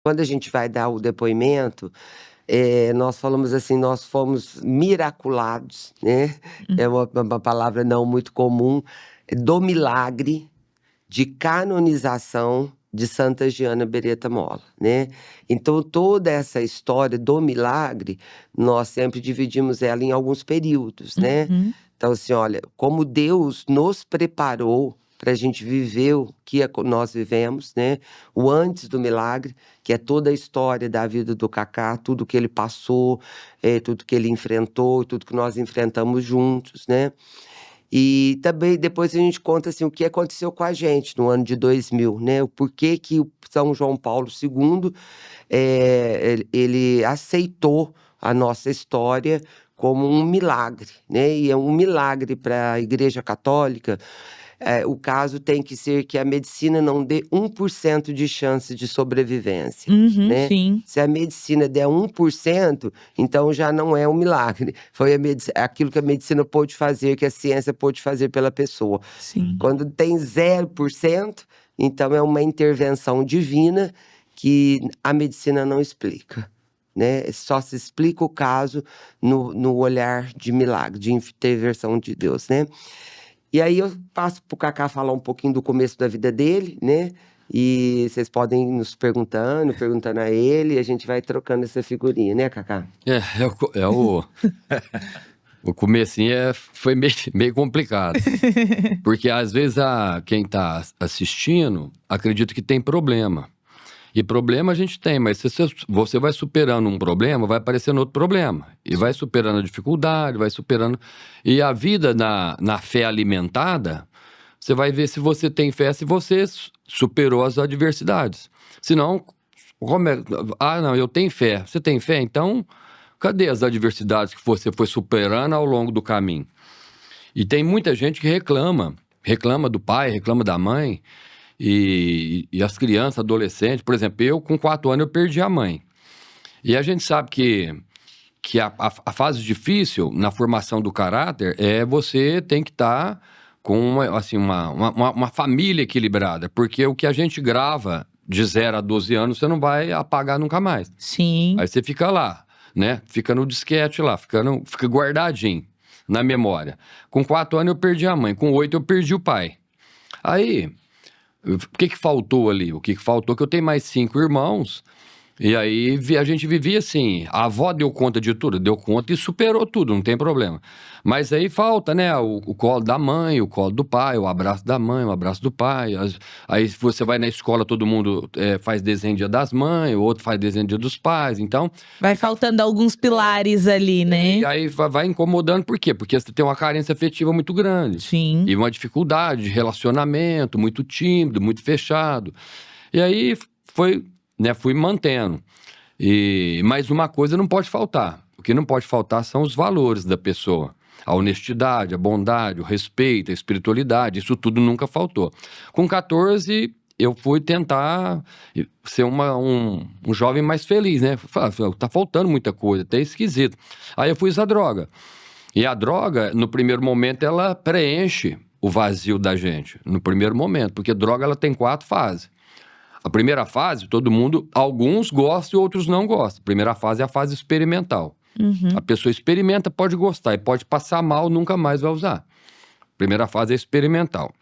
Quando a gente vai dar o depoimento, nós falamos assim: "Nós fomos miraculados", né, Hum. é uma palavra não muito comum, do milagre de canonização de Santa Giana Beretta Molla, né. Então toda essa história do milagre, nós sempre dividimos ela em alguns períodos, né. Uhum. Então assim, olha, como Deus nos preparou para a gente viver o que nós vivemos, né, o antes do milagre, que é toda a história da vida do Cacá, tudo que ele passou, tudo que ele enfrentou, tudo que nós enfrentamos juntos, né. E também depois a gente conta, assim, o que aconteceu com a gente no ano de 2000, né, o porquê que o São João Paulo II, ele aceitou a nossa história como um milagre, né, e é um milagre para a Igreja Católica. O caso tem que ser que a medicina não dê 1% de chance de sobrevivência, Uhum, né. sim. Se a medicina der 1%, então já não é um milagre, foi aquilo que a medicina pôde fazer, que a ciência pôde fazer pela pessoa. Sim. Quando tem 0%, então é uma intervenção divina que a medicina não explica, né, só se explica o caso no olhar de milagre, de intervenção de Deus, né. E aí eu passo para o Cacá falar um pouquinho do começo da vida dele, né, e vocês podem ir nos perguntando a ele, e a gente vai trocando essa figurinha, né, Cacá? O comecinho foi meio complicado. Porque às vezes quem tá assistindo acredita que tem problema. E problema a gente tem, mas se você vai superando um problema, vai aparecendo outro problema. E vai superando a dificuldade, vai superando. E a vida na fé alimentada, você vai ver se você tem fé, se você superou as adversidades. Senão, não, eu tenho fé. Você tem fé? Então, cadê as adversidades que você foi superando ao longo do caminho? E tem muita gente que reclama do pai, reclama da mãe. E as crianças, adolescentes, por exemplo, eu com 4 anos eu perdi a mãe. E a gente sabe que a fase difícil na formação do caráter você tem que estar com uma família equilibrada, porque o que a gente grava de 0 a 12 anos você não vai apagar nunca mais. Sim. Aí você fica lá, né? Fica no disquete lá, fica guardadinho na memória. Com 4 anos eu perdi a mãe, com 8 eu perdi o pai. Aí, o que faltou ali? O que faltou que eu tenho mais 5 irmãos, e aí a gente vivia assim, a avó deu conta de tudo, deu conta e superou tudo, não tem problema. Mas aí falta, né, o colo da mãe, o colo do pai, o abraço da mãe, o abraço do pai. Aí você vai na escola, todo mundo faz desenho Dia das Mães, o outro faz desenho Dia dos Pais, então... Vai faltando alguns pilares ali, né? E aí vai incomodando, por quê? Porque você tem uma carência afetiva muito grande. Sim. E uma dificuldade de relacionamento, muito tímido, muito fechado. E aí fui mantendo. Mas uma coisa não pode faltar. O que não pode faltar são os valores da pessoa. A honestidade, a bondade, o respeito, a espiritualidade, isso tudo nunca faltou. Com 14, eu fui tentar ser um jovem mais feliz, né? Tá faltando muita coisa, até esquisito. Aí eu fui usar droga. E a droga, no primeiro momento, ela preenche o vazio da gente. No primeiro momento, porque droga ela tem 4 fases. A primeira fase, alguns gostam e outros não gostam. A primeira fase é a fase experimental. Uhum. A pessoa experimenta, pode gostar e pode passar mal, nunca mais vai usar. A primeira fase é experimental.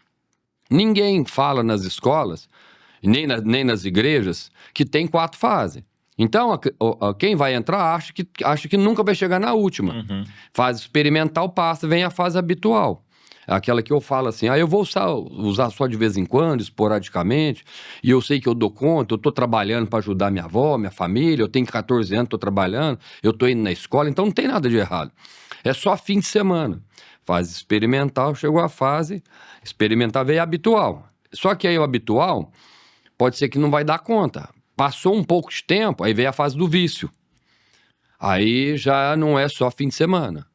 Ninguém fala nas escolas, nem nas igrejas, que tem 4 fases. Então, quem vai entrar acha que nunca vai chegar na última. Uhum. Fase experimental passa, vem a fase habitual. Aquela que eu falo assim, eu vou usar só de vez em quando, esporadicamente, e eu sei que eu dou conta, eu tô trabalhando para ajudar minha avó, minha família, eu tenho 14 anos, tô trabalhando, eu tô indo na escola, então não tem nada de errado. É só fim de semana. Fase experimental, chegou a fase experimental, veio a habitual. Só que aí o habitual pode ser que não vai dar conta. Passou um pouco de tempo, aí veio a fase do vício. Aí já não é só fim de semana.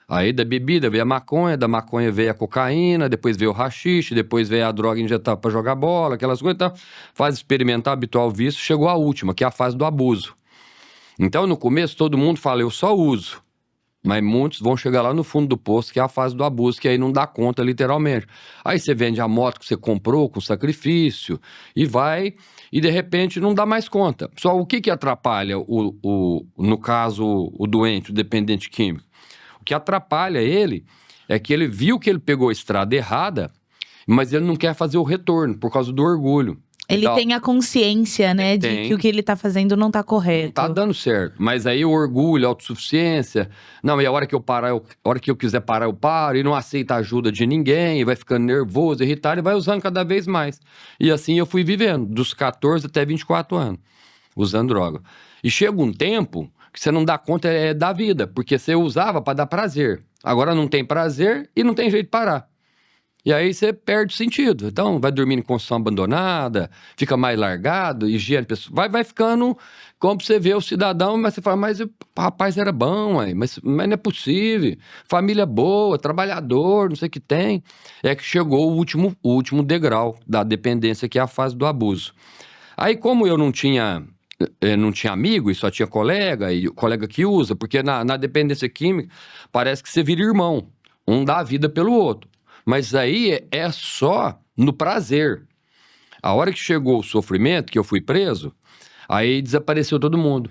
Aí da bebida veio a maconha, da maconha veio a cocaína, depois veio o haxixe, depois veio a droga injetável para jogar bola, aquelas coisas. Então, fase experimental, habitual, vício, chegou a última, que é a fase do abuso. Então, no começo, todo mundo fala, eu só uso. Mas muitos vão chegar lá no fundo do poço, que é a fase do abuso, que aí não dá conta, literalmente. Aí você vende a moto que você comprou com sacrifício e vai, e de repente não dá mais conta. Só o que atrapalha, no caso, o doente, o dependente químico? O que atrapalha ele é que ele viu que ele pegou a estrada errada, mas ele não quer fazer o retorno, por causa do orgulho. Ele Então, tem a consciência, né, de tem. que o que ele tá fazendo não tá correto. não tá dando certo. Mas aí o orgulho, a autossuficiência. Não, e a hora que eu parar, a hora que eu quiser parar, eu paro. E não aceita a ajuda de ninguém. E vai ficando nervoso, irritado. E vai usando cada vez mais. E assim eu fui vivendo. Dos 14 até 24 anos. Usando droga. E chega um tempo que você não dá conta da vida. Porque você usava para dar prazer. Agora não tem prazer e não tem jeito de parar. E aí você perde o sentido. Então, vai dormindo em construção abandonada, fica mais largado, higiene pessoal. Vai ficando como você vê o cidadão, mas você fala, mas o rapaz era bom, mas não é possível. Família boa, trabalhador, não sei o que tem. É que chegou o último degrau da dependência, que é a fase do abuso. Aí, como eu não tinha amigo e só tinha colega, e colega que usa, porque na dependência química parece que você vira irmão. Um dá a vida pelo outro. Mas aí é só no prazer. A hora que chegou o sofrimento, que eu fui preso, aí desapareceu todo mundo.